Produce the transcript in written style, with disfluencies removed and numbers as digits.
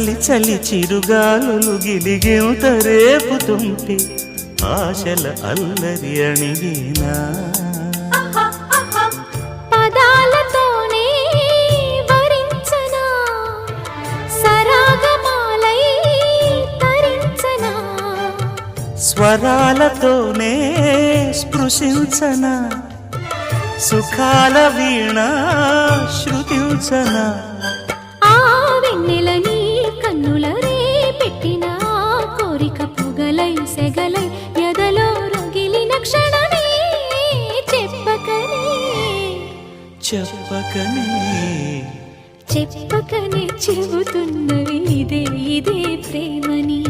చలి చలి చిరుగాలులు గిలిగేంత రేపుతుంటే ఆశల అల్లరి అణిగేనా పదాలతోనే వరించనా సరాగమాలై తరించనా స్వరాలతోనే స్పృశించనా సుఖాల వీణ శృతించనా ఆ వెన్నెలని కన్నుల రే పెట్టిన కోరిక పొగలై సెగలై ఎదలో రగిలిన క్షణమే చెప్పకనే చెప్పకనే చెప్పకనే చెబుతున్నవి ఇదే ఇదే ప్రేమని